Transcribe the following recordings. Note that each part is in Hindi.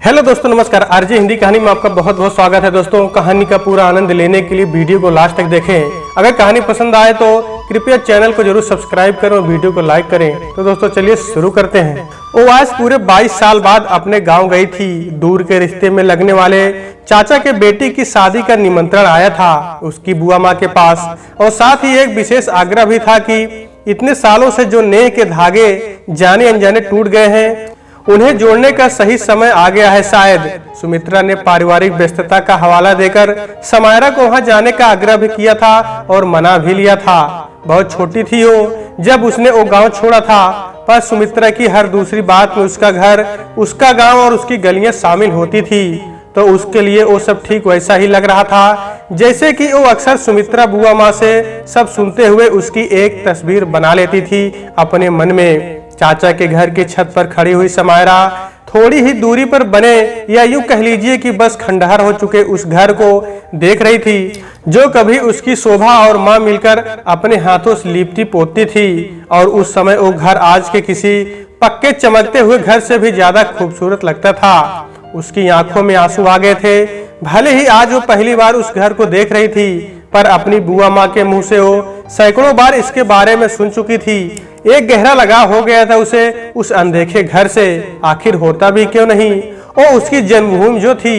हेलो दोस्तों, नमस्कार। आरजे हिंदी कहानी में आपका बहुत बहुत स्वागत है। दोस्तों, कहानी का पूरा आनंद लेने के लिए वीडियो को लास्ट तक देखें। अगर कहानी पसंद आए तो कृपया चैनल को जरूर सब्सक्राइब करें और वीडियो को लाइक करें। तो दोस्तों चलिए शुरू करते हैं। वो आज पूरे 22 साल बाद अपने गांव गई थी। दूर के रिश्ते में लगने वाले चाचा के बेटी की शादी का निमंत्रण आया था उसकी बुआ माँ के पास, और साथ ही एक विशेष आग्रह भी था कि इतने सालों से जो नेह के धागे जाने अनजाने टूट गए हैं, उन्हें जोड़ने का सही समय आ गया है शायद। सुमित्रा ने पारिवारिक व्यस्तता का हवाला देकर समायरा को वहां जाने का आग्रह भी किया था और मना भी लिया था। बहुत छोटी थी वो जब उसने वो गांव छोड़ा था, पर सुमित्रा की हर दूसरी बात में उसका घर, उसका गांव और उसकी गलियां शामिल होती थी। तो उसके लिए वो सब ठीक वैसा ही लग रहा था जैसे कि वो अक्सर सुमित्रा बुआ माँ से सब सुनते हुए उसकी एक तस्वीर बना लेती थी अपने मन में। चाचा के घर की छत पर खड़ी हुई समायरा थोड़ी ही दूरी पर बने, या यूं कह लीजिए कि बस खंडहर हो चुके उस घर को देख रही थी जो कभी उसकी शोभा और माँ मिलकर अपने हाथों से लिपटी पोतती थी। और उस समय वो घर आज के किसी पक्के चमकते हुए घर से भी ज्यादा खूबसूरत लगता था। उसकी आंखों में आंसू आ गए थे। भले ही आज वो पहली बार उस घर को देख रही थी, पर अपनी बुआ माँ के मुंह से वो सैकड़ों बार इसके बारे में सुन चुकी थी। एक गहरा लगाव हो गया था उसे उस अनदेखे घर से। आखिर होता भी क्यों नहीं, वो उसकी जन्मभूमि जो थी।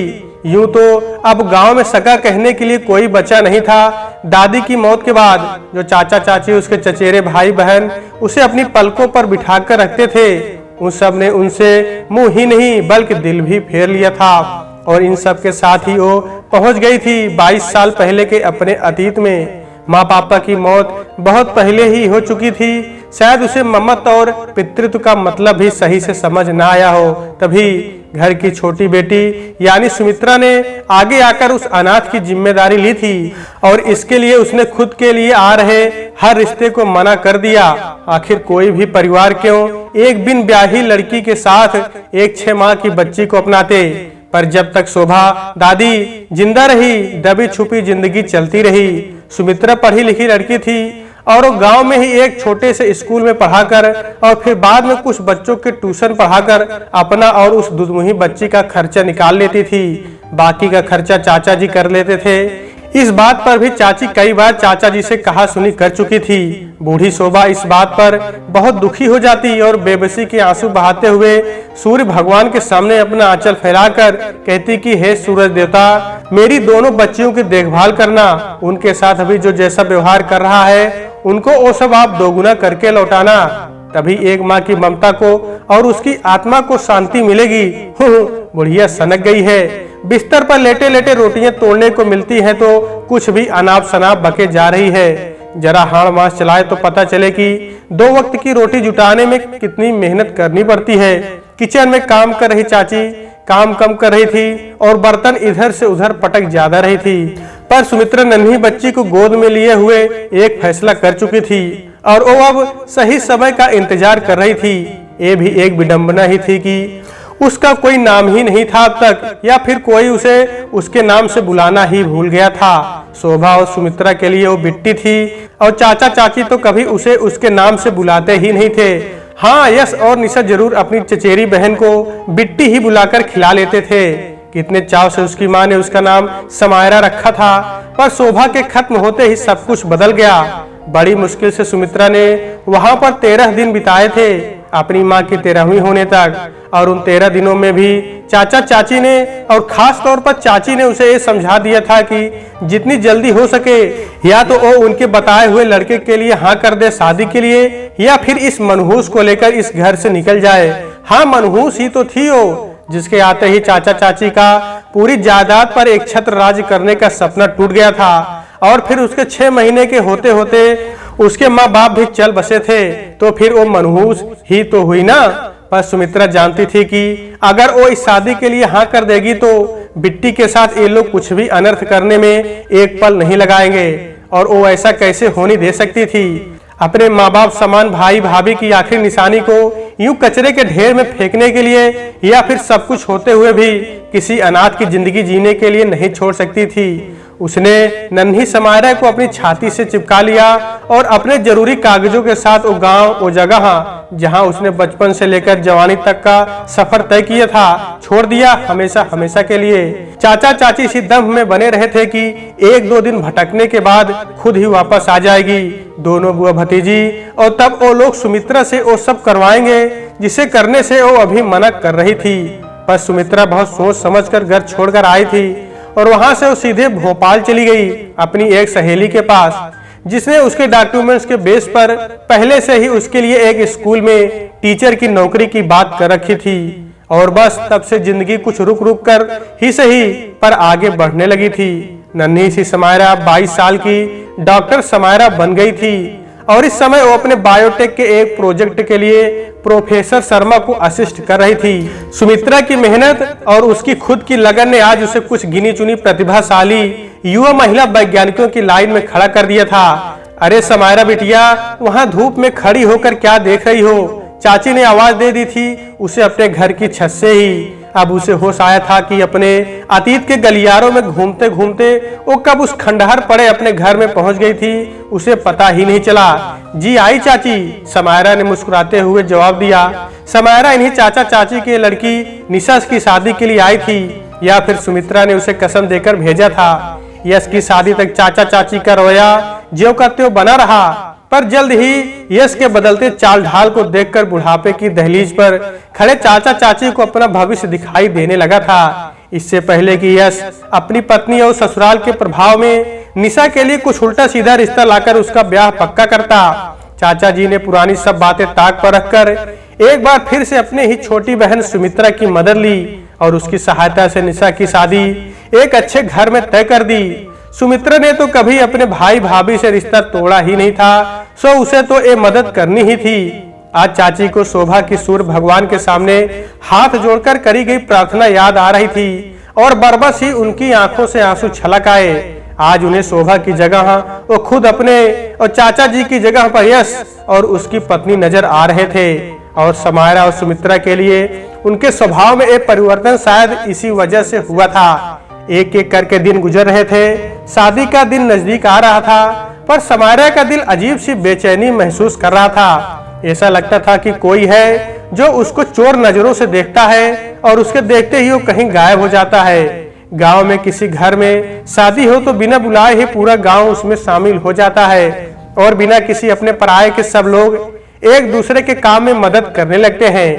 यूं तो अब गांव में सगा कहने के लिए कोई बचा नहीं था। दादी की मौत के बाद जो चाचा चाची, उसके चचेरे भाई बहन उसे अपनी पलकों पर बिठाकर रखते थे, उन सब ने उनसे मुंह ही नहीं बल्कि दिल भी फेर लिया था। और इन सब के साथ ही वो पहुंच गई थी 22 साल पहले के अपने अतीत में। माँ पापा की मौत बहुत पहले ही हो चुकी थी। शायद उसे ममता और पितृत्व का मतलब भी सही से समझ ना आया हो। तभी घर की छोटी बेटी यानी सुमित्रा ने आगे आकर उस अनाथ की जिम्मेदारी ली थी, और इसके लिए उसने खुद के लिए आ रहे हर रिश्ते को मना कर दिया। आखिर कोई भी परिवार क्यों एक बिन ब्याही लड़की के साथ एक 6 माह की बच्ची को अपनाते। पर जब तक शोभा दादी जिंदा रही, दबी छुपी जिंदगी चलती रही। सुमित्रा पढ़ी लिखी लड़की थी और वो गांव में ही एक छोटे से स्कूल में पढ़ाकर और फिर बाद में कुछ बच्चों के ट्यूशन पढ़ाकर अपना और उस दुधमुही बच्ची का खर्चा निकाल लेती थी। बाकी का खर्चा चाचा जी कर लेते थे। इस बात पर भी चाची कई बार चाचा जी से कहा सुनी कर चुकी थी। बूढ़ी शोभा इस बात पर बहुत दुखी हो जाती और बेबसी के आंसू बहाते हुए सूर्य भगवान के सामने अपना आंचल फैलाकर कहती कि हे सूरज देवता, मेरी दोनों बच्चियों की देखभाल करना। उनके साथ अभी जो जैसा व्यवहार कर रहा है उनको वो सब आप दोगुना करके लौटाना। तभी एक माँ की ममता को और उसकी आत्मा को शांति मिलेगी। बुढ़िया सनक गई है। बिस्तर पर लेटे लेटे रोटियां तोड़ने को मिलती हैं तो कुछ भी अनाप शनाप बके जा रही है। जरा हाड़ मास चलाए तो पता चले कि 2 वक्त की रोटी जुटाने में कितनी मेहनत करनी पड़ती है। किचन में काम कर रही चाची काम कम कर रही थी और बर्तन इधर से उधर पटक ज्यादा रही थी। पर सुमित्रा नन्ही बच्ची को गोद में लिए हुए एक फैसला कर चुकी थी और वो अब सही समय का इंतजार कर रही थी। ये भी एक विडंबना ही थी कि उसका कोई नाम ही नहीं था अब तक, या फिर कोई उसे उसके नाम से बुलाना ही भूल गया था। शोभा और सुमित्रा के लिए वो बिट्टी थी और चाचा चाची तो कभी उसे उसके नाम से बुलाते ही नहीं थे। हाँ, यश और निशा जरूर अपनी चचेरी बहन को बिट्टी ही बुलाकर खिला लेते थे। कितने चाव से उसकी माँ ने उसका नाम समायरा रखा था, पर शोभा के खत्म होते ही सब कुछ बदल गया। बड़ी मुश्किल से सुमित्रा ने वहां पर 13 दिन बिताए थे अपनी माँ की 13वीं होने तक। और उन 13 दिनों में भी चाचा चाची ने और खास तौर पर चाची ने उसे ये समझा दिया था कि जितनी जल्दी हो सके या तो वो उनके बताए हुए लड़के के लिए हाँ कर दे शादी के लिए, या फिर इस मनहूस को लेकर इस घर से निकल जाए। हाँ, मनहूस ही तो थी वो, जिसके आते ही चाचा चाची का पूरी जायदाद पर एक छत्र राज करने का सपना टूट गया था। और फिर उसके 6 महीने के होते होते उसके माँ बाप भी चल बसे थे। तो फिर वो मनहूस ही तो हुई ना। पर सुमित्रा जानती थी कि अगर वो इस शादी के लिए हाँ कर देगी तो बिट्टी के साथ ये लोग कुछ भी अनर्थ करने में एक पल नहीं लगाएंगे। और वो ऐसा कैसे होने दे सकती थी। अपने माँ बाप समान भाई भाभी की आखिरी निशानी को यूं कचरे के ढेर में फेंकने के लिए, या फिर सब कुछ होते हुए भी किसी अनाथ की जिंदगी जीने के लिए नहीं छोड़ सकती थी। उसने नन्ही समायरा को अपनी छाती से चिपका लिया और अपने जरूरी कागजों के साथ वो गांव, वो जगह जहां उसने बचपन से लेकर जवानी तक का सफर तय किया था, छोड़ दिया हमेशा हमेशा के लिए। चाचा चाची इसी दम में बने रहे थे कि एक दो दिन भटकने के बाद खुद ही वापस आ जाएगी दोनों बुआ भतीजी, और तब वो लोग सुमित्रा से वो सब करवाएंगे जिसे करने से वो अभी मना कर रही थी। पर सुमित्रा बहुत सोच समझकर घर छोड़कर आई थी और वहां से वो सीधे भोपाल चली गई अपनी एक सहेली के पास, जिसने उसके डॉक्यूमेंट्स के बेस पर पहले से ही उसके लिए एक स्कूल में टीचर की नौकरी की बात कर रखी थी। और बस तब से जिंदगी कुछ रुक रुक कर ही सही पर आगे बढ़ने लगी थी। नन्ही सी समायरा 22 साल की डॉक्टर समायरा बन गई थी और इस समय वो अपने बायोटेक के एक प्रोजेक्ट के लिए प्रोफेसर शर्मा को असिस्ट कर रही थी। सुमित्रा की मेहनत और उसकी खुद की लगन ने आज उसे कुछ गिनी चुनी प्रतिभाशाली युवा महिला वैज्ञानिकों की लाइन में खड़ा कर दिया था। अरे समायरा बिटिया, वहां धूप में खड़ी होकर क्या देख रही हो? चाची ने आवाज दे दी थी उसे अपने घर की छत से ही। अब उसे होश आया था कि अपने अतीत के गलियारों में घूमते घूमते वो कब उस खंडहर पड़े अपने घर में पहुंच गई थी, उसे पता ही नहीं चला। जी आई चाची, समायरा ने मुस्कुराते हुए जवाब दिया। समायरा इन्हीं चाचा चाची की लड़की निशा की शादी के लिए आई थी, या फिर सुमित्रा ने उसे कसम देकर भेजा था। यश की शादी तक चाचा चाची का रवैया ज्यों का त्यों बना रहा, पर जल्द ही यश के बदलते चाल ढाल को देखकर बुढ़ापे की दहलीज पर खड़े चाचा चाची को अपना भविष्य दिखाई देने लगा था। इससे पहले कि यश अपनी पत्नी और ससुराल के प्रभाव में निशा के लिए कुछ उल्टा सीधा रिश्ता लाकर उसका ब्याह पक्का करता, चाचा जी ने पुरानी सब बातें ताक पर रखकर एक बार फिर से अपने ही छोटी बहन सुमित्रा की मदद ली और उसकी सहायता से निशा की शादी एक अच्छे घर में तय कर दी। सुमित्रा ने तो कभी अपने भाई भाभी से रिश्ता तोड़ा ही नहीं था, सो उसे तो ये मदद करनी ही थी। आज चाची को शोभा की सूर्य भगवान के सामने हाथ जोड़कर करी गई प्रार्थना याद आ रही थी और बरबस ही उनकी आंखों से आंसू छलक आए। आज उन्हें शोभा की जगह वो खुद अपने और चाचा जी की जगह पर यश और उसकी पत्नी नजर आ रहे थे। और समायरा और सुमित्रा के लिए उनके स्वभाव में एक परिवर्तन शायद इसी वजह से हुआ था। एक एक करके दिन गुजर रहे थे, शादी का दिन नजदीक आ रहा था, पर समायरा का दिल अजीब सी बेचैनी महसूस कर रहा था। ऐसा लगता था कि कोई है जो उसको चोर नजरों से देखता है और उसके देखते ही वो कहीं गायब हो जाता है। गांव में किसी घर में शादी हो तो बिना बुलाए ही पूरा गांव उसमें शामिल हो जाता है और बिना किसी अपने पराये के सब लोग एक दूसरे के काम में मदद करने लगते हैं।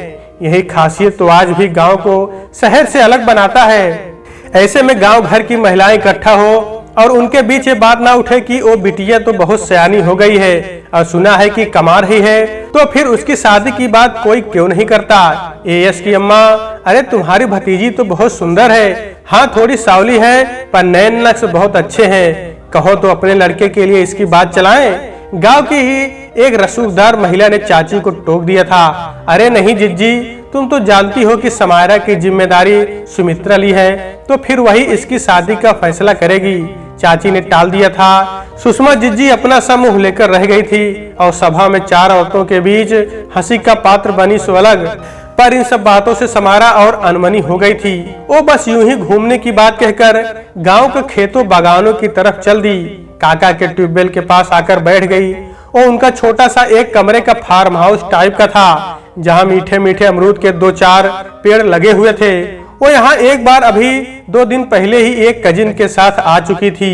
यही खासियत तो आज भी गांव को शहर से अलग बनाता है। ऐसे में गांव भर की महिलाएं इकट्ठा हो और उनके बीच ये बात ना उठे कि वो बिटिया तो बहुत सयानी हो गई है और सुना है कि कमा रही है, तो फिर उसकी शादी की बात कोई क्यों नहीं करता। यश की अम्मा, अरे तुम्हारी भतीजी तो बहुत सुंदर है, हाँ थोड़ी सावली है पर नैन नक्श बहुत अच्छे हैं, कहो तो अपने लड़के के लिए इसकी बात चलाएं। गांव की ही एक रसूखदार महिला ने चाची को टोक दिया था। अरे नहीं जिज्जी, तुम तो जानती हो कि समायरा की जिम्मेदारी सुमित्रा ली है, तो फिर वही इसकी शादी का फैसला करेगी। चाची ने टाल दिया था। सुषमा जिज्जी अपना सा मुंह लेकर रह गई थी और सभा में चार औरतों के बीच हंसी का पात्र बनी सो अलग। पर इन सब बातों से समायरा और अनमनी हो गई थी। वो बस यूं ही घूमने की बात कहकर गांव के खेतों बागानों की तरफ चल दी। काका के ट्यूबवेल के पास आकर बैठ गई। वो उनका छोटा सा एक कमरे का फार्म हाउस टाइप का था, जहां मीठे मीठे अमरूद के 2-4 पेड़ लगे हुए थे। वो यहाँ एक बार अभी 2 दिन पहले ही एक कजिन के साथ आ चुकी थी,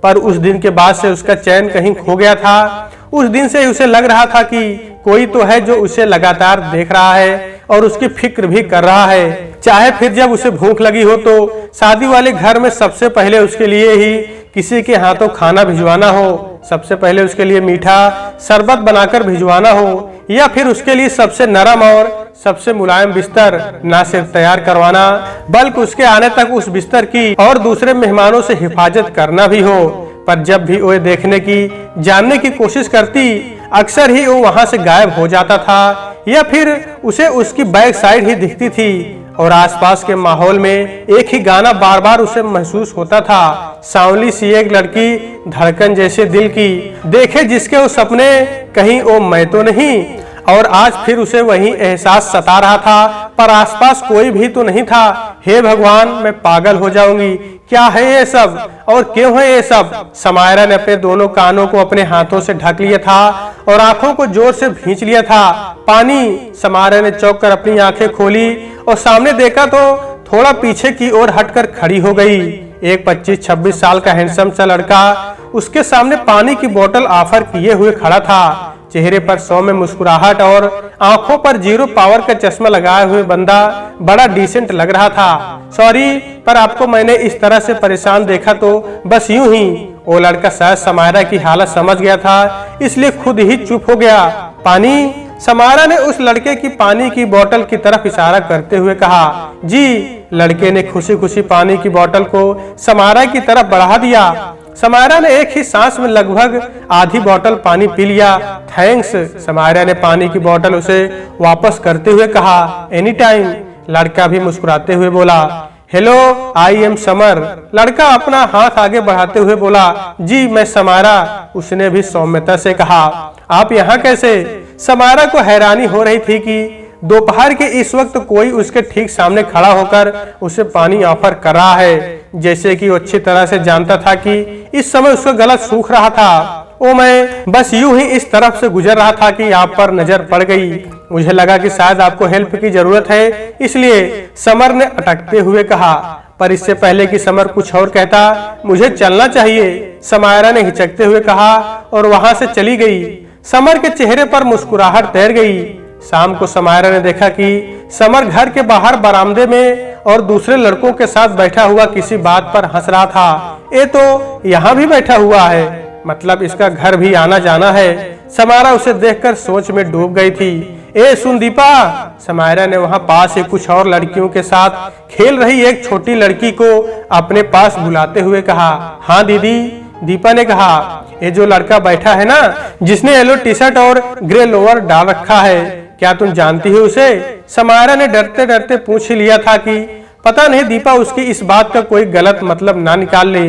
पर उस दिन के बाद से उसका चैन कहीं खो गया था। उस दिन से उसे लग रहा था कि कोई तो है जो उसे लगातार देख रहा है और उसकी फिक्र भी कर रहा है। चाहे फिर जब उसे भूख लगी हो तो शादी वाले घर में सबसे पहले उसके लिए ही किसी के हाथों खाना भिजवाना हो, सबसे पहले उसके लिए मीठा शरबत बनाकर भिजवाना हो, या फिर उसके लिए सबसे नरम और सबसे मुलायम बिस्तर ना सिर्फ तैयार करवाना बल्कि उसके आने तक उस बिस्तर की और दूसरे मेहमानों से हिफाजत करना भी हो। पर जब भी वो देखने की जानने की कोशिश करती, अक्सर ही वो वहां से गायब हो जाता था या फिर उसे उसकी बैक साइड ही दिखती थी और आसपास के माहौल में एक ही गाना बार बार उसे महसूस होता था। सांवली सी एक लड़की, धड़कन जैसे दिल की, देखे जिसके वो सपने, कहीं वो मैं तो नहीं। और आज फिर उसे वही एहसास सता रहा था, पर आसपास कोई भी तो नहीं था। हे भगवान, मैं पागल हो जाऊंगी, क्या है ये सब और क्यों है ये सब। समायरा ने अपने दोनों कानों को अपने हाथों से ढक लिया था और आंखों को जोर से भींच लिया था। पानी। समायरा ने चौंक कर अपनी आंखें खोली और सामने देखा तो थोड़ा पीछे की ओर हटकर खड़ी हो गई। एक 25-26 साल का हैंडसम सा लड़का उसके सामने पानी की बोतल ऑफर किए हुए खड़ा था। चेहरे पर सौम्य मुस्कुराहट और आंखों पर 0 पावर का चश्मा लगाए हुए बंदा बड़ा डिसेंट लग रहा था। सॉरी, पर आपको मैंने इस तरह से परेशान देखा तो बस यूं ही। वो लड़का शायद समायरा की हालत समझ गया था, इसलिए खुद ही चुप हो गया। पानी। समायरा ने उस लड़के की पानी की बोतल की तरफ इशारा करते हुए कहा। जी। लड़के ने खुशी खुशी पानी की बोतल को समायरा की तरफ बढ़ा दिया। समायरा ने एक ही सांस में लगभग आधी बोतल पानी पी लिया। थैंक्स। समायरा ने पानी की बोतल उसे वापस करते हुए कहा। Any time. लड़का भी मुस्कुराते हुए बोला। Hello, I am summer. लड़का अपना हाथ आगे बढ़ाते हुए बोला। जी, मैं समायरा। उसने भी सौम्यता से कहा। आप यहाँ कैसे? समायरा को हैरानी हो रही थी कि दोपहर के इस वक्त कोई उसके ठीक सामने खड़ा होकर उसे पानी ऑफर कर रहा है, जैसे कि वो अच्छी तरह से जानता था कि इस समय उसका गला सूख रहा था। ओ, मैं बस यूं ही इस तरफ से गुजर रहा था कि आप पर नजर पड़ गई। मुझे लगा कि शायद आपको हेल्प की जरूरत है, इसलिए। समर ने अटकते हुए कहा। पर इससे पहले कि समर कुछ और कहता, मुझे चलना चाहिए, समायरा ने हिचकते हुए कहा और वहां से चली गई। समर के चेहरे पर मुस्कुराहट तैर गई। शाम को समायरा ने देखा कि समर घर के बाहर बरामदे में और दूसरे लड़कों के साथ बैठा हुआ किसी बात पर हंस रहा था। ये तो यहाँ भी बैठा हुआ है, मतलब इसका घर भी आना जाना है। समायरा उसे देखकर सोच में डूब गई थी। ए सुन दीपा। समायरा ने वहां पास ही कुछ और लड़कियों के साथ खेल रही एक छोटी लड़की को अपने पास बुलाते हुए कहा। हाँ दीदी, दीपा ने कहा। ये जो लड़का बैठा है ना, जिसने येलो टी शर्ट और ग्रे लोअर डाल रखा है, क्या तुम जानती हो उसे? समायरा ने डरते डरते पूछ लिया था कि पता नहीं दीपा उसकी इस बात का कोई गलत मतलब ना निकाल ले।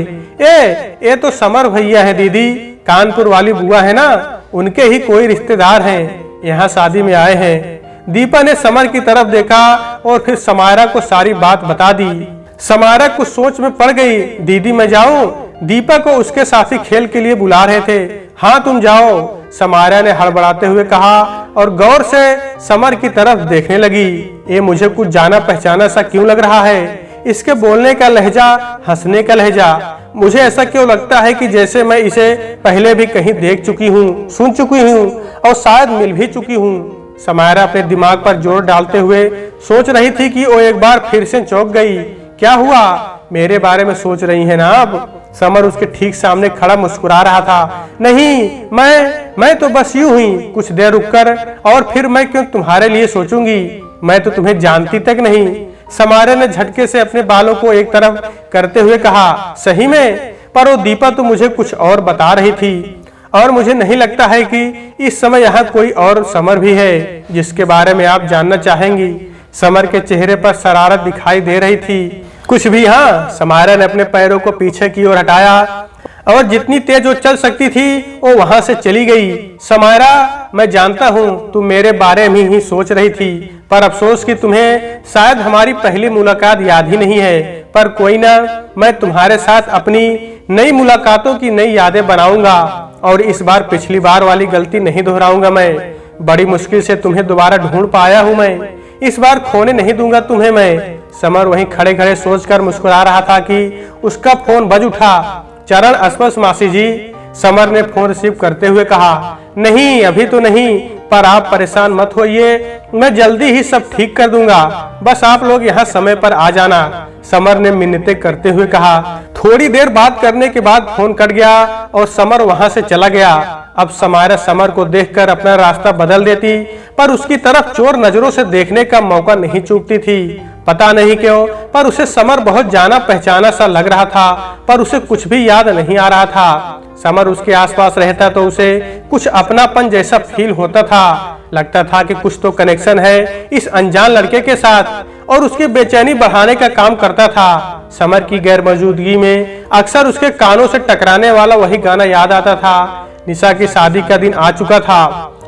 ये तो समर भैया है दीदी, कानपुर वाली बुआ है ना, उनके ही कोई रिश्तेदार हैं, यहाँ शादी में आए हैं। दीपा ने समर की तरफ देखा और फिर समायरा को सारी बात बता दी। समायरा कुछ सोच में पड़ गई। दीदी मैं जाऊं? दीपा को उसके साथी खेल के लिए बुला रहे थे। हाँ तुम जाओ, समायरा ने हड़बड़ाते हुए कहा और गौर से समर की तरफ देखने लगी। ये मुझे कुछ जाना पहचाना सा क्यों लग रहा है? इसके बोलने का लहजा, हंसने का लहजा, मुझे ऐसा क्यों लगता है कि जैसे मैं इसे पहले भी कहीं देख चुकी हूँ, सुन चुकी हूँ और शायद मिल भी चुकी हूँ। समायरा अपने दिमाग पर जोर डालते हुए सोच रही थी कि वो एक बार फिर से चौंक गई। क्या हुआ? मेरे बारे में सोच रही है ना आप? समर उसके ठीक सामने खड़ा मुस्कुरा रहा था। नहीं, मैं तो बस यूं ही कुछ देर रुककर, और फिर मैं क्यों तुम्हारे लिए सोचूंगी? मैं तो तुम्हें जानती तक नहीं। समायरा ने झटके से अपने बालों को एक तरफ करते हुए कहा। सही में? पर वो दीपा तो मुझे कुछ और बता रही थी, और मुझे नहीं लगता है कि इस समय यहाँ कोई और समर भी है जिसके बारे में आप जानना चाहेंगी। समर के चेहरे पर शरारत दिखाई दे रही थी। कुछ भी? हाँ। समायरा ने अपने पैरों को पीछे की ओर हटाया और जितनी तेज वो चल सकती थी वो वहां से चली गई। समायरा, मैं जानता हूँ तुम मेरे बारे में ही सोच रही थी, पर अफसोस कि तुम्हें शायद हमारी पहली मुलाकात याद ही नहीं है। पर कोई ना, मैं तुम्हारे साथ अपनी नई मुलाकातों की नई यादें बनाऊंगा और इस बार पिछली बार वाली गलती नहीं दोहराऊंगा। मैं बड़ी मुश्किल से तुम्हें दोबारा ढूंढ पाया हूँ। मैं इस बार खोने नहीं दूंगा तुम्हें मैं। समर वहीं खड़े खड़े सोचकर मुस्कुरा रहा था कि उसका फोन बज उठा। चरण अस्पष्ट मासी जी, समर ने फोन रिसीव करते हुए कहा। नहीं, अभी तो नहीं, पर आप परेशान मत होइए, मैं जल्दी ही सब ठीक कर दूंगा, बस आप लोग यहाँ समय पर आ जाना, समर ने मिन्नतें करते हुए कहा। थोड़ी देर बात करने के बाद फोन कट गया और समर वहां से चला गया। अब समायरा समर को देखकर अपना रास्ता बदल देती, पर उसकी तरफ चोर नजरों से देखने का मौका नहीं चूकती थी। पता नहीं क्यों, पर उसे समर बहुत जाना पहचाना सा लग रहा था, पर उसे कुछ भी याद नहीं आ रहा था। समर उसके आसपास रहता तो उसे कुछ अपनापन जैसा फील होता था। लगता था कि कुछ तो कनेक्शन है इस अनजान लड़के के साथ, और उसकी बेचैनी बढ़ाने का काम करता था। समर की गैर मौजूदगी में अक्सर उसके कानों से टकराने वाला वही गाना याद आता था। निशा की शादी का दिन आ चुका था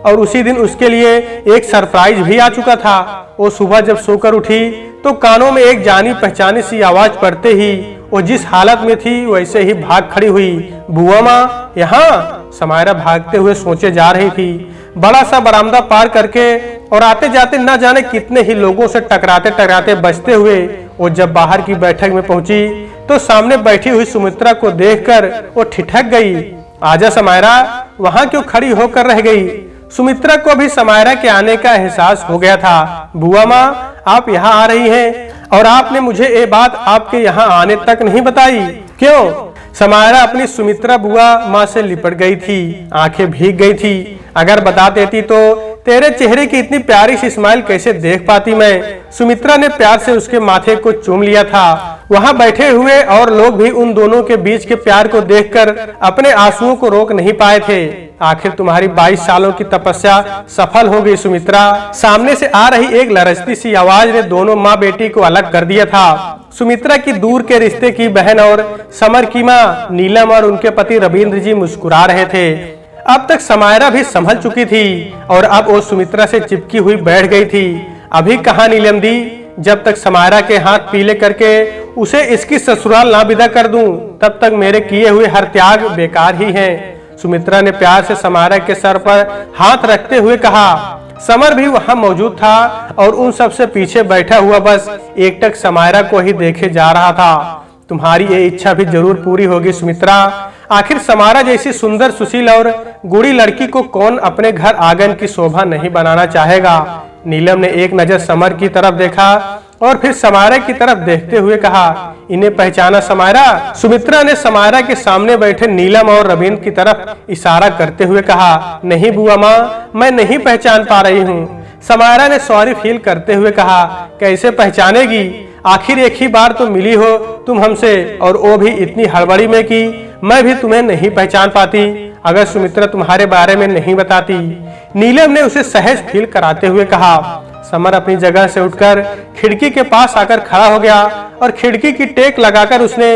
और उसी दिन उसके लिए एक सरप्राइज भी आ चुका था। वो सुबह जब सोकर उठी तो कानों में एक जानी पहचानी सी आवाज पड़ते ही वो जिस हालत में थी वैसे ही भाग खड़ी हुई। बुआ माँ यहाँ? समायरा भागते हुए सोचे जा रही थी। बड़ा सा बरामदा पार करके और आते जाते न जाने कितने ही लोगों से टकराते टकराते बचते हुए वो जब बाहर की बैठक में पहुंची तो सामने बैठी हुई सुमित्रा को देखकर वो ठिठक गई। आजा समायरा, वहां क्यों खड़ी होकर रह गई? सुमित्रा को भी समायरा के आने का एहसास हो गया था। बुआ माँ, आप यहाँ आ रही हैं और आपने मुझे ये बात आपके यहाँ आने तक नहीं बताई, क्यों? समायरा अपनी सुमित्रा बुआ माँ से लिपट गई थी, आंखें भीग गई थी। अगर बता देती तो तेरे चेहरे की इतनी प्यारी सी स्माइल कैसे देख पाती मैं। सुमित्रा ने प्यार से उसके माथे को चूम लिया था। वहां बैठे हुए और लोग भी उन दोनों के बीच के प्यार को देखकर अपने आंसुओं को रोक नहीं पाए थे। आखिर तुम्हारी 22 सालों की तपस्या सफल हो गई सुमित्रा। सामने से आ रही एक लरजती सी आवाज ने दोनों माँ बेटी को अलग कर दिया था। सुमित्रा की दूर के रिश्ते की बहन और समर की माँ नीलम और उनके पति रविंद्र जी मुस्कुरा रहे थे। अब तक समायरा भी संभल चुकी थी और अब वो सुमित्रा से चिपकी हुई बैठ गई थी। अभी कहाँ नीलम दी? जब तक समायरा के हाथ पीले करके उसे इसकी ससुराल ना विदा कर दूं, तब तक मेरे किए हुए हर त्याग बेकार ही हैं। सुमित्रा ने प्यार से समायरा के सर पर हाथ रखते हुए कहा। समर भी वहां मौजूद था और उन सबसे पीछे बैठा हुआ बस एकटक समायरा को ही देखे जा रहा था। तुम्हारी ये इच्छा भी जरूर पूरी होगी सुमित्रा। आखिर समायरा जैसी सुंदर, सुशील और गुड़ी लड़की को कौन अपने घर आंगन की शोभा नहीं बनाना चाहेगा। नीलम ने एक नजर समर की तरफ देखा और फिर समायरा की तरफ देखते हुए कहा, इन्हें पहचाना समायरा? सुमित्रा ने समायरा के सामने बैठे नीलम और रविंद्र की तरफ इशारा करते हुए कहा, नहीं बुआ माँ, मैं नहीं पहचान पा रही हूँ। समायरा ने सॉरी फील करते हुए कहा, कैसे पहचानेगी? आखिर एक ही बार तो मिली हो तुम हमसे, और वो भी इतनी हड़बड़ी में कि मैं भी तुम्हें नहीं पहचान पाती अगर सुमित्रा तुम्हारे बारे में नहीं बताती। नीलम ने उसे सहज फील कराते हुए कहा। समर अपनी जगह से उठकर खिड़की के पास आकर खड़ा हो गया और खिड़की की टेक लगाकर उसने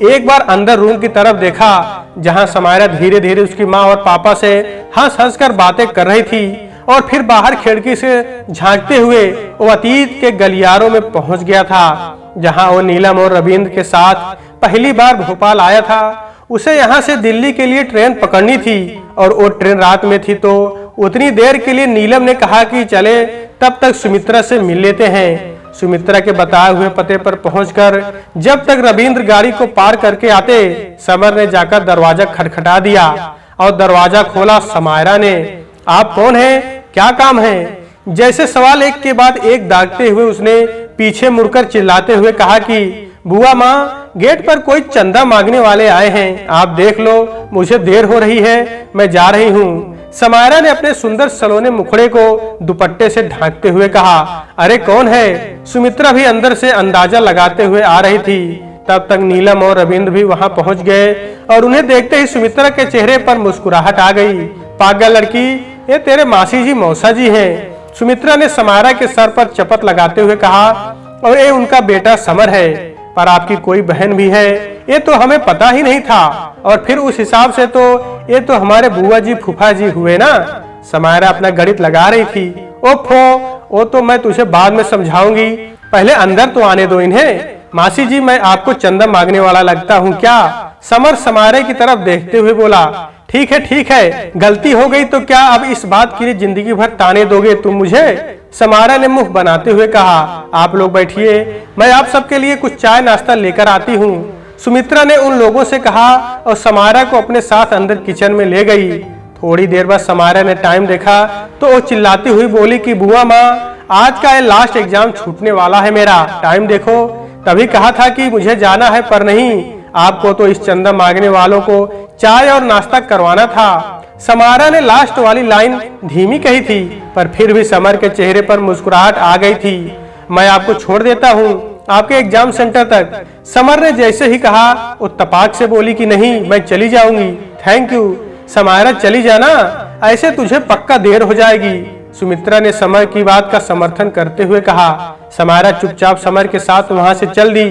एक बार अंदर रूम की तरफ देखा, जहां समायरा धीरे धीरे उसकी माँ और पापा से हंस हंस कर बातें कर रही थी। और फिर बाहर खिड़की से झांकते हुए वो अतीत के गलियारों में पहुंच गया था, जहां वो नीलम और रविंद्र के साथ पहली बार भोपाल आया था। उसे यहाँ से दिल्ली के लिए ट्रेन पकड़नी थी और वो ट्रेन रात में थी, तो उतनी देर के लिए नीलम ने कहा कि चले तब तक सुमित्रा से मिल लेते हैं। सुमित्रा के बताए हुए पते पर पहुंचकर जब तक रविंद्र गाड़ी को पार करके आते, समर ने जाकर दरवाजा खटखटा दिया और दरवाजा खोला। समायरा ने, आप कौन हैं? क्या काम है? जैसे सवाल एक के बाद एक दागते हुए उसने पीछे मुड़कर चिल्लाते हुए कहा कि बुआ माँ, गेट पर कोई चंदा मांगने वाले आए हैं, आप देख लो, मुझे देर हो रही है, मैं जा रही हूँ। समायरा ने अपने सुंदर सलोने मुखड़े को दुपट्टे से ढांकते हुए कहा, अरे कौन है? सुमित्रा भी अंदर से अंदाजा लगाते हुए आ रही थी। तब तक नीलम और रविंद्र भी वहां पहुंच गए और उन्हें देखते ही सुमित्रा के चेहरे पर मुस्कुराहट आ गई। पागल लड़की, ये तेरे मासी जी मौसा जी हैं। सुमित्रा ने समायरा के सर पर चपत लगाते हुए कहा, और ये उनका बेटा समर है, पर आपकी कोई बहन भी है, ये तो हमें पता ही नहीं था। और फिर उस हिसाब से तो ये तो हमारे बुआ जी फूफा जी हुए ना। समायरा अपना गणित लगा रही थी। ओफो, वो तो मैं तुझे बाद में समझाऊंगी, पहले अंदर तो आने दो इन्हें। मासी जी, मैं आपको चंदा मांगने वाला लगता हूँ क्या? समर समायरा की तरफ देखते हुए बोला, ठीक है, गलती हो गई तो क्या अब इस बात के लिए जिंदगी भर ताने दोगे तुम मुझे? समायरा ने मुंह बनाते हुए कहा, आप लोग बैठिए, मैं आप सबके लिए कुछ चाय नाश्ता लेकर आती हूँ। सुमित्रा ने उन लोगों से कहा और समायरा को अपने साथ अंदर किचन में ले गई। थोड़ी देर बाद समायरा ने टाइम देखा तो वो चिल्लाती हुई बोली कि बुआ माँ, आज का ये लास्ट एग्जाम छूटने वाला है मेरा, टाइम देखो। तभी कहा था कि मुझे जाना है, पर नहीं, आपको तो इस चंदा मांगने वालों को चाय और नाश्ता करवाना था। समायरा ने लास्ट वाली लाइन धीमी कही थी, पर फिर भी समर के चेहरे पर मुस्कुराहट आ गई थी। मैं आपको छोड़ देता हूँ आपके एग्जाम सेंटर तक। समर ने जैसे ही कहा वो तपाक से बोली कि नहीं, मैं चली जाऊंगी। थैंक यू समायरा, चली जाना, ऐसे तुझे पक्का देर हो जाएगी। सुमित्रा ने समर की बात का समर्थन करते हुए कहा। समायरा चुपचाप समर के साथ वहां से चल दी।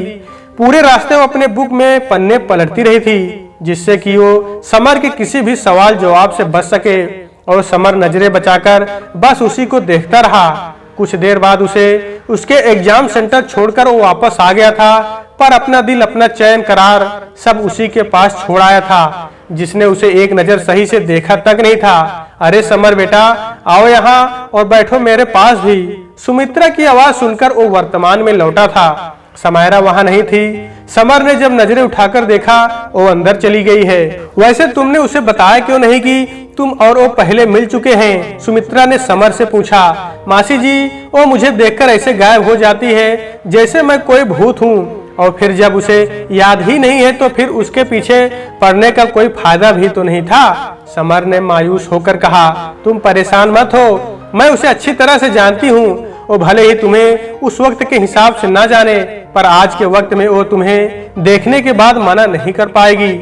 पूरे रास्ते वो अपने बुक में पन्ने पलटती रही थी, जिससे कि वो समर के किसी भी सवाल जवाब से बच सके, और समर नजरें बचाकर बस उसी को देखता रहा। कुछ देर बाद उसे उसके एग्जाम सेंटर छोड़कर वो वापस आ गया था, पर अपना दिल, अपना चैन, करार सब उसी के पास छोड़ आया था, जिसने उसे एक नजर सही से देखा तक नहीं था। अरे समर बेटा, आओ यहाँ और बैठो मेरे पास भी। सुमित्रा की आवाज सुनकर वो वर्तमान में लौटा था। समायरा वहां नहीं थी। समर ने जब नजरें उठाकर देखा, वो अंदर चली गई है। वैसे तुमने उसे बताया क्यों नहीं कि तुम और वो पहले मिल चुके हैं? सुमित्रा ने समर से पूछा। मासी जी, वो मुझे देखकर ऐसे गायब हो जाती है जैसे मैं कोई भूत हूँ, और फिर जब उसे याद ही नहीं है तो फिर उसके पीछे पड़ने का कोई फायदा भी तो नहीं था। समर ने मायूस होकर कहा। तुम परेशान मत हो, मैं उसे अच्छी तरह से जानती हूँ। वो भले ही तुम्हें उस वक्त के हिसाब से ना जाने, पर आज के वक्त में वो तुम्हें देखने के बाद मना नहीं कर पाएगी।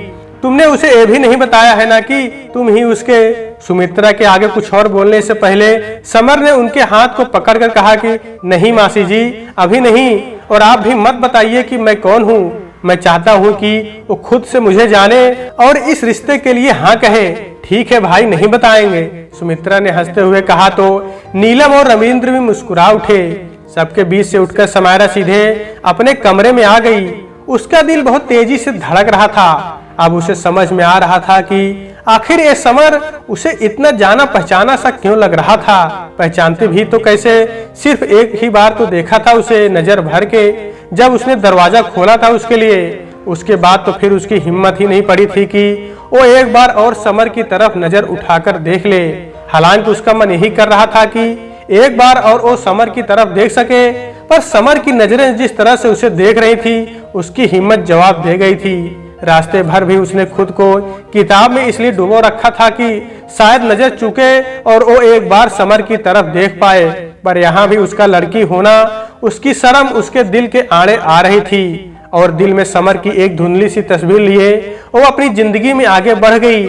तुमने उसे ये भी नहीं बताया है ना कि तुम ही उसके। सुमित्रा के आगे कुछ और बोलने से पहले समर ने उनके हाथ को पकड़कर कहा कि नहीं मासी जी, अभी नहीं, और आप भी मत बताइए कि मैं कौन हूँ। मैं चाहता हूँ कि वो खुद से मुझे जाने और इस रिश्ते के लिए हाँ कहे। ठीक है भाई, नहीं बताएंगे, सुमित्रा ने हंसते हुए कहा। तो नीलम और रविंद्र भी मुस्कुरा उठे। सबके बीच से उठकर समायरा सीधे अपने कमरे में आ गई। उसका दिल बहुत तेजी से धड़क रहा था। अब उसे समझ में आ रहा था कि आखिर ये समर उसे इतना जाना पहचाना सा क्यों लग रहा था। पहचानते भी तो कैसे, सिर्फ एक ही बार तो देखा था उसे नजर भर के, जब उसने दरवाजा खोला था उसके लिए। उसके बाद तो फिर उसकी हिम्मत ही नहीं पड़ी थी कि वो एक बार और समर की तरफ नजर उठाकर देख ले। हालांकि उसका मन यही कर रहा था कि एक बार और वो समर की तरफ देख सके, पर समर की नजरें जिस तरह से उसे देख रही थी, उसकी हिम्मत जवाब दे गई थी। रास्ते भर भी उसने खुद को किताब में इसलिए डुबो रखा था कि शायद नजर चुके और वो एक बार समर की तरफ देख पाए, पर यहाँ भी उसका लड़की होना, उसकी शर्म उसके दिल के आड़े आ रही थी। और दिल में समर की एक धुंधली सी तस्वीर लिए वो अपनी जिंदगी में आगे बढ़ गई,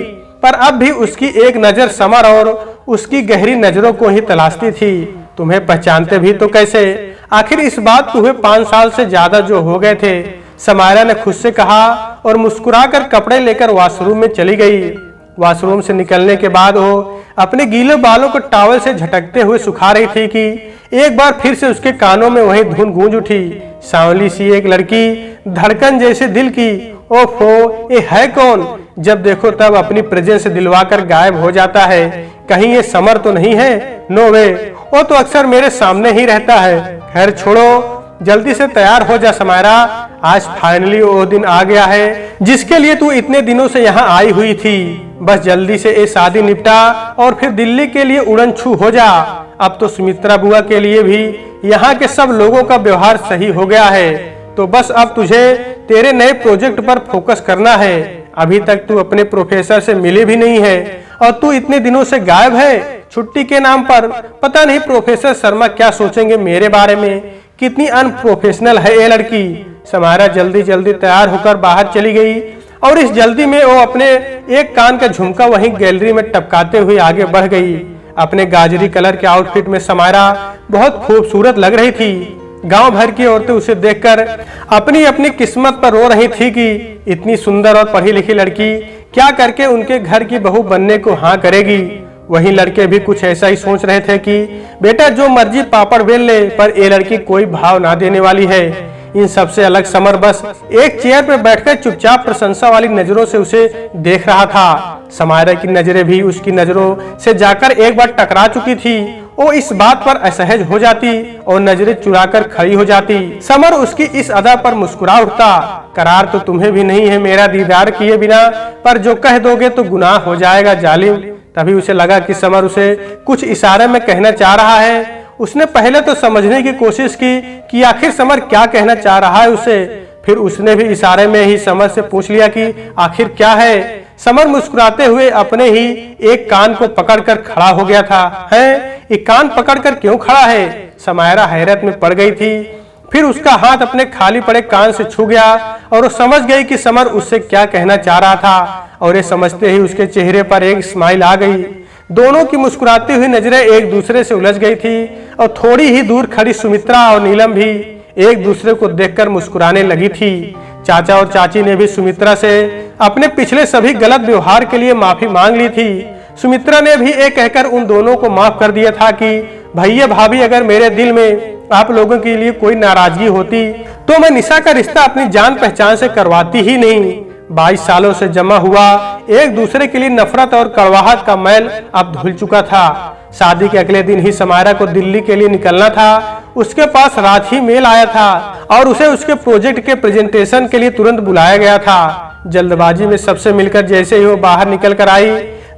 पर अब भी उसकी एक नजर समर और उसकी गहरी नजरों को ही तलाशती थी। तुम्हें पहचानते भी तो कैसे? आखिर इस बात को हुए 5 साल से ज्यादा जो हो गए थे, समायरा ने खुद से कहा और मुस्कुराकर कपड़े लेकर वॉशरूम में चली गई। वॉशरूम से निकलने के बाद वो अपने गीले बालों को टॉवल से झटकते हुए सुखा रही थी कि एक बार फिर से उसके कानों में वही धुन गूंज उठी। सांवली सी एक लड़की, धड़कन जैसे दिल की। ओफो, ये है कौन? जब देखो तब अपनी प्रेजेंस से दिलवाकर गायब हो जाता है। कहीं ये समर तो नहीं है? नो वे, वो तो अक्सर मेरे सामने ही रहता है। खैर छोड़ो, जल्दी से तैयार हो जा समायरा, आज फाइनली वो दिन आ गया है जिसके लिए तू इतने दिनों से यहाँ आई हुई थी। बस जल्दी से ये शादी निपटा और फिर दिल्ली के लिए उड़न छू हो जा। अब तो सुमित्रा बुआ के लिए भी यहाँ के सब लोगों का व्यवहार सही हो गया है, तो बस अब तुझे तेरे नए प्रोजेक्ट पर फोकस करना है। अभी तक तू अपने प्रोफेसर से मिले भी नहीं है और तू इतने दिनों से गायब है छुट्टी के नाम पर। पता नहीं प्रोफेसर शर्मा क्या सोचेंगे मेरे बारे में। कितनी अनप्रोफेशनल है ये लड़की। समायरा जल्दी जल्दी तैयार होकर बाहर चली गई और इस जल्दी में वो अपने एक कान का झुमका वहीं गैलरी में टपकाते हुए आगे बढ़ गई। अपने गाजरी कलर के आउटफिट में समायरा बहुत खूबसूरत लग रही थी। गांव भर की औरतें उसे देखकर अपनी अपनी किस्मत पर रो रही थी कि इतनी सुंदर और पढ़ी लिखी लड़की क्या करके उनके घर की बहू बनने को हाँ करेगी। वहीं लड़के भी कुछ ऐसा ही सोच रहे थे कि बेटा जो मर्जी पापड़ बेल ले, पर ये लड़की कोई भाव ना देने वाली है। इन सबसे अलग समर बस एक चेयर पर बैठकर चुपचाप प्रशंसा वाली नजरों से उसे देख रहा था। समायरा की नजरें भी उसकी नजरों से जाकर एक बार टकरा चुकी थी। वो इस बात पर असहज हो जाती और नजरें चुराकर खड़ी हो जाती। समर उसकी इस अदा पर मुस्कुरा उठता। करार तो तुम्हें भी नहीं है मेरा दीदार किए बिना, पर जो कह दोगे तो गुनाह हो जाएगा जालिम। तभी उसे लगा कि समर उसे कुछ इशारे में कहना चाह रहा है। उसने पहले तो समझने की कोशिश की कि आखिर समर क्या कहना चाह रहा है उसे। फिर उसने भी इशारे में ही समर से पूछ लिया कि आखिर क्या है। समर मुस्कुराते हुए अपने ही एक कान को पकड़कर खड़ा हो गया था। है, ये कान पकड़कर क्यों खड़ा है? समायरा हैरत में पड़ गई थी। फिर उसका हाथ अपने खाली पड़े कान से छू गया और वो समझ गई कि समर उससे क्या कहना चाह रहा था, और ये समझते ही उसके चेहरे पर एक स्माइल आ गई। दोनों की मुस्कुराती हुई नजरें एक दूसरे से उलझ गई थी और थोड़ी ही दूर खड़ी सुमित्रा और नीलम भी एक दूसरे को देखकर मुस्कुराने लगी थी। चाचा और चाची ने भी सुमित्रा से अपने पिछले सभी गलत व्यवहार के लिए माफी मांग ली थी। सुमित्रा ने भी ये कहकर उन दोनों को माफ कर दिया था कि भैया भाभी, अगर मेरे दिल में आप लोगों के लिए कोई नाराजगी होती तो मैं निशा का रिश्ता अपनी जान पहचान से करवाती ही नहीं। 22 सालों से जमा हुआ एक दूसरे के लिए नफरत और कड़वाहट का मैल अब धुल चुका था। शादी के अगले दिन ही समायरा को दिल्ली के लिए निकलना था। उसके पास रात ही मेल आया था और उसे उसके प्रोजेक्ट के प्रेजेंटेशन के लिए तुरंत बुलाया गया था। जल्दबाजी में सबसे मिलकर जैसे ही वो बाहर निकल कर आई,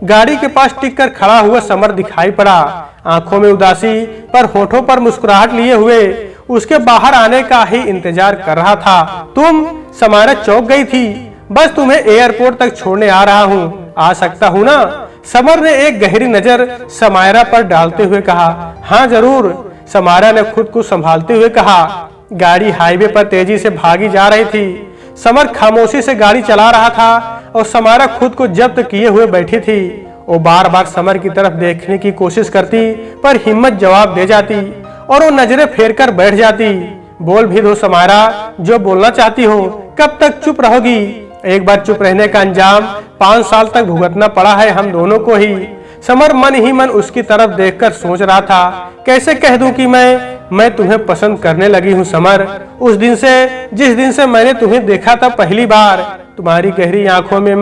गाड़ी के पास टिक कर खड़ा हुआ समर दिखाई पड़ा। आंखों में उदासी पर होठों पर मुस्कुराहट लिए हुए उसके बाहर आने का ही इंतजार कर रहा था। तुम? समायरा चौंक गई थी। बस तुम्हें एयरपोर्ट तक छोड़ने आ रहा हूँ, आ सकता हूँ ना? समर ने एक गहरी नजर समायरा पर डालते हुए कहा। हाँ जरूर, समायरा ने खुद को संभालते हुए कहा। गाड़ी हाईवे पर तेजी से भागी जा रही थी। समर खामोशी से गाड़ी चला रहा था और समायरा खुद को जब्त किए हुए बैठी थी। वो बार बार समर की तरफ देखने की कोशिश करती पर हिम्मत जवाब दे जाती और वो नजरें फेर कर बैठ जाती। बोल भी दो समायरा, जो बोलना चाहती हो। कब तक चुप रहोगी? एक बार चुप रहने का अंजाम 5 साल तक भुगतना पड़ा है हम दोनों को ही। समर मन ही मन उसकी तरफ देखकर सोच रहा था, कैसे कह दूं कि मैं तुम्हें पसंद करने लगी हूँ समर। उस दिन से, जिस दिन से मैंने तुम्हें देखा था पहली बार, तुम्हारी गहरी आंखों में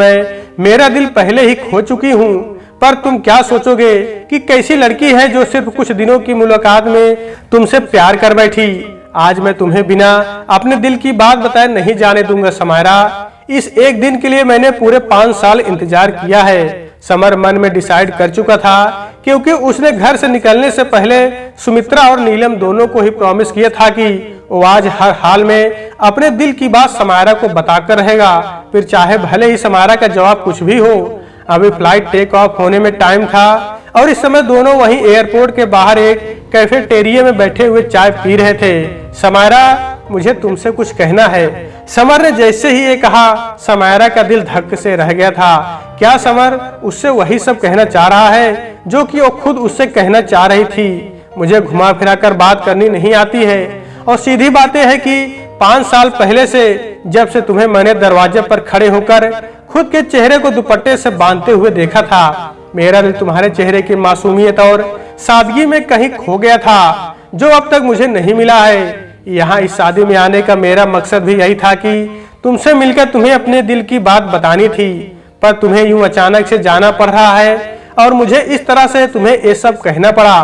मेरा दिल पहले ही खो चुकी हूँ। पर तुम क्या सोचोगे कि कैसी लड़की है जो सिर्फ कुछ दिनों की मुलाकात में तुमसे प्यार कर बैठी। आज मैं तुम्हें बिना अपने दिल की बात बताए नहीं जाने दूंगा समायरा। इस एक दिन के लिए मैंने पूरे 5 साल इंतजार किया है। समर मन में डिसाइड कर चुका था, क्योंकि उसने घर से निकलने से पहले सुमित्रा और नीलम दोनों को ही प्रॉमिस किया था कि वो आज हर हाल में अपने दिल की बात समायरा को बताकर रहेगा, फिर चाहे भले ही समायरा का जवाब कुछ भी हो। अभी फ्लाइट टेक ऑफ होने में टाइम था और इस समय दोनों वहीं एयरपोर्ट के बाहर एक कैफेटेरिया में बैठे हुए चाय पी रहे थे। समायरा, मुझे तुमसे कुछ कहना है। समर ने जैसे ही ये कहा, समायरा का दिल धक से रह गया था। क्या समर उससे वही सब कहना चाह रहा है जो कि वो खुद उससे कहना चाह रही थी? मुझे घुमा फिरा कर बात करनी नहीं आती है और सीधी बातें है कि 5 साल पहले से जब से तुम्हें मैंने दरवाजे पर खड़े होकर खुद के चेहरे को दुपट्टे से बांधते हुए देखा था, मेरा दिल तुम्हारे चेहरे की मासूमियत और सादगी में कहीं खो गया था, जो अब तक मुझे नहीं मिला है। यहाँ इस शादी में आने का मेरा मकसद भी यही था कि तुमसे मिलकर तुम्हें अपने दिल की बात बतानी थी, पर तुम्हें यूं अचानक से जाना पड़ रहा है और मुझे इस तरह से तुम्हें ये सब कहना पड़ा,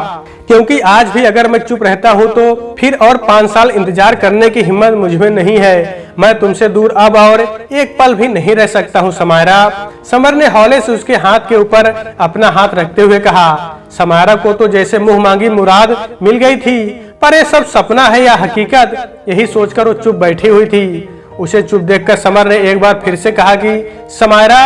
क्योंकि आज भी अगर मैं चुप रहता हूँ तो फिर और 5 साल इंतजार करने की हिम्मत मुझमें नहीं है। मैं तुमसे दूर अब और एक पल भी नहीं रह सकता हूँ समायरा। समर ने हौले से उसके हाथ के ऊपर अपना हाथ रखते हुए कहा। समायरा को तो जैसे मुंह मांगी मुराद मिल गई थी, पर ये सब सपना है या हकीकत, यही सोचकर वो चुप बैठी हुई थी। उसे चुप देखकर समर ने एक बार फिर से कहा कि समायरा,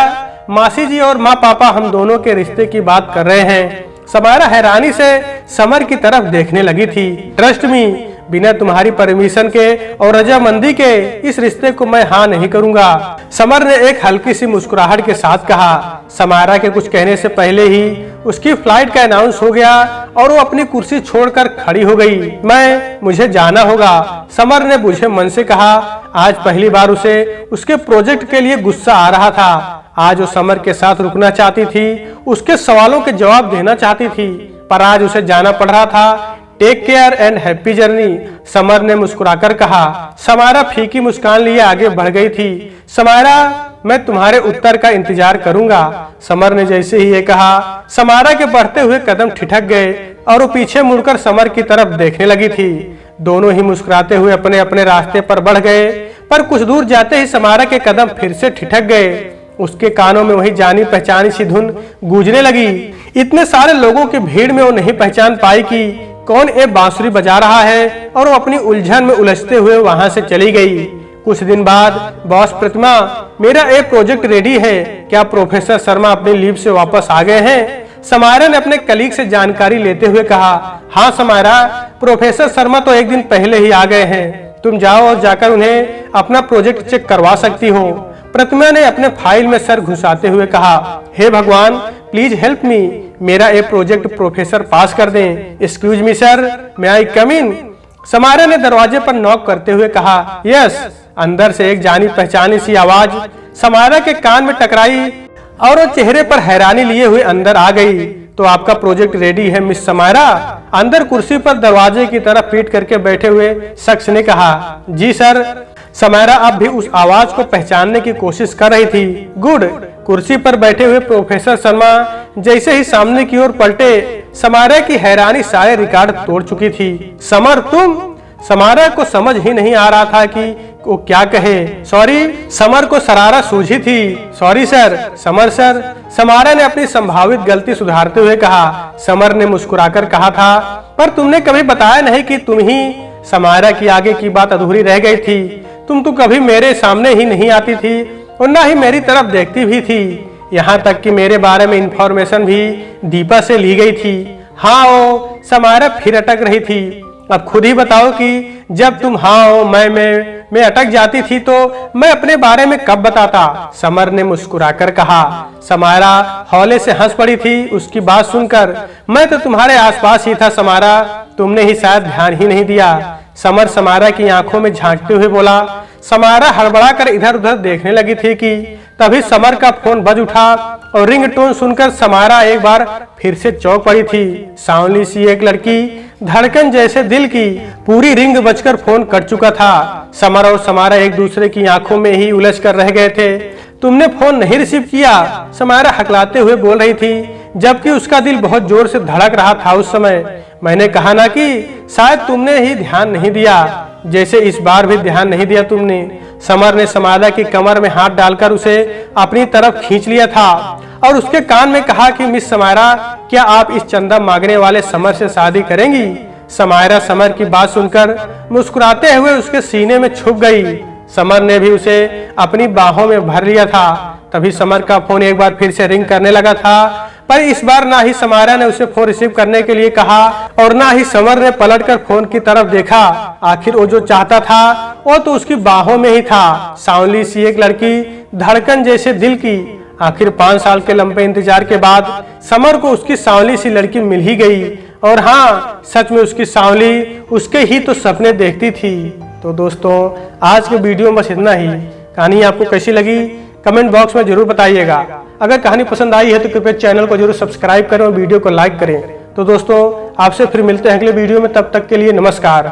मासी जी और माँ पापा हम दोनों के रिश्ते की बात कर रहे हैं। समायरा हैरानी से समर की तरफ देखने लगी थी। ट्रस्ट मी, बिना तुम्हारी परमिशन के और रजामंदी के इस रिश्ते को मैं हाँ नहीं करूंगा। समर ने एक हल्की सी मुस्कुराहट के साथ कहा। समायरा के कुछ कहने से पहले ही उसकी फ्लाइट का अनाउंस हो गया और वो अपनी कुर्सी छोड़कर खड़ी हो गई। मुझे जाना होगा, समर ने बुझे मन से कहा। आज पहली बार उसे उसके प्रोजेक्ट के लिए गुस्सा आ रहा था। आज वो समर के साथ रुकना चाहती थी, उसके सवालों के जवाब देना चाहती थी, पर आज उसे जाना पड़ रहा था। Take care and happy journey, Samar ने मुस्कुराकर कहा। समायरा फीकी मुस्कान लिए आगे बढ़ गई थी। समायरा, मैं तुम्हारे उत्तर का इंतजार करूंगा। समर ने जैसे ही ये कहा, समायरा के बढ़ते हुए कदम ठिठक गए और वो पीछे मुड़कर समर की तरफ देखने लगी थी। दोनों ही मुस्कुराते हुए अपने अपने रास्ते पर बढ़ गए, पर कुछ दूर जाते ही समायरा के कदम फिर से ठिठक गए। उसके कानों में वही जानी पहचानी सी धुन गूंजने लगी। इतने सारे लोगों की भीड़ में वो नहीं पहचान पाई कि कौन एक बांसुरी बजा रहा है, और वो अपनी उलझन में उलझते हुए वहां से चली गई। कुछ दिन बाद, बॉस प्रतिमा, मेरा एक प्रोजेक्ट रेडी है, क्या प्रोफेसर शर्मा अपनी लीव से वापस आ गए हैं? समायरा ने अपने कलीग से जानकारी लेते हुए कहा। हाँ समायरा, प्रोफेसर शर्मा तो एक दिन पहले ही आ गए हैं, तुम जाओ और जाकर उन्हें अपना प्रोजेक्ट चेक करवा सकती हो। प्रतिमा ने अपने फाइल में सर घुसाते हुए कहा। हे भगवान, प्लीज हेल्प मी, मेरा ये प्रोजेक्ट प्रोफेसर पास कर दें। एक्सक्यूज मी सर, मे आई कम इन? समायरा ने दरवाजे पर नॉक करते हुए कहा। यस। अंदर से एक जानी पहचानी सी आवाज समायरा के कान में टकराई और वो चेहरे पर हैरानी लिए हुए अंदर आ गई। तो आपका प्रोजेक्ट रेडी है मिस समायरा। अंदर कुर्सी पर दरवाजे की तरफ पीट करके बैठे हुए शख्स ने कहा। जी सर। समायरा अब भी उस आवाज को पहचानने की कोशिश कर रही थी। गुड। कुर्सी पर बैठे हुए प्रोफेसर शर्मा जैसे ही सामने की ओर पलटे, समायरा की हैरानी सारे रिकॉर्ड तोड़ चुकी थी। समर तुम? समायरा को समझ ही नहीं आ रहा था कि वो क्या कहे। सॉरी। समर को शरारत सूझी थी। Sorry sir. Summer sir. Samaira ने अपनी संभावित गलती सुधारते हुए कहा। समर ने मुस्कुराकर कहा था, पर तुमने कभी बताया नहीं कि तुम ही। समायरा की आगे की बात अधूरी रह गई थी। तुम तो कभी मेरे सामने ही नहीं आती थी और ना ही मेरी तरफ देखती भी थी। यहाँ तक कि मेरे बारे में इंफॉर्मेशन भी दीपा से ली गई थी। हाँ ओ। समायरा फिर अटक रही थी। अब खुद ही बताओ कि जब तुम हाँ ओ मैं अटक जाती थी तो मैं अपने बारे में कब बताता? समर ने मुस्कुराकर कहा। समायरा हौले से हंस पड़ी थी उसकी बात सुनकर। मैं तो तुम्हारे आसपास ही था समायरा, तुमने ही शायद ध्यान ही नहीं दिया। समर समायरा की आंखों में झांकते हुए बोला। समायरा हड़बड़ा कर इधर उधर देखने लगी थी कि तभी समर का फोन बज उठा और रिंगटोन सुनकर समायरा एक बार फिर से चौंक पड़ी थी। सांवली सी एक लड़की, धड़कन जैसे दिल की, पूरी रिंग बजकर फोन कट चुका था। समर और समायरा एक दूसरे की आंखों में ही उलझ कर रह गए थे। तुमने फोन नहीं रिसीव किया? समायरा हकलाते हुए बोल रही थी, जबकि उसका दिल बहुत जोर से धड़क रहा था उस समय। मैंने कहा ना कि शायद तुमने ही ध्यान नहीं दिया, जैसे इस बार भी ध्यान नहीं दिया तुमने। समर ने समायरा की कमर में हाथ डालकर उसे अपनी तरफ खींच लिया था और उसके कान में कहा कि मिस समायरा, क्या आप इस चंदा मांगने वाले समर से शादी करेंगी? समायरा समर की बात सुनकर मुस्कुराते हुए उसके सीने में छुप गई। समर ने भी उसे अपनी बाहों में भर लिया था। तभी समर का फोन एक बार फिर से रिंग करने लगा था, पर इस बार ना ही समायरा ने उसे फोन रिसीव करने के लिए कहा और ना ही समर ने पलटकर फोन की तरफ देखा। आखिर वो जो चाहता था वो तो उसकी बाहों में ही था। सांवली सी एक लड़की, धड़कन जैसे दिल की। आखिर 5 साल के लंबे इंतजार के बाद समर को उसकी सांवली सी लड़की मिल ही गई। और हाँ, सच में उसकी सांवली उसके ही तो सपने देखती थी। तो दोस्तों, आज के वीडियो में बस इतना ही। कहानी आपको कैसी लगी कमेंट बॉक्स में जरूर बताइएगा। अगर कहानी पसंद आई है तो कृपया चैनल को जरूर सब्सक्राइब करें और वीडियो को लाइक करें। तो दोस्तों, आपसे फिर मिलते हैं अगले वीडियो में, तब तक के लिए नमस्कार।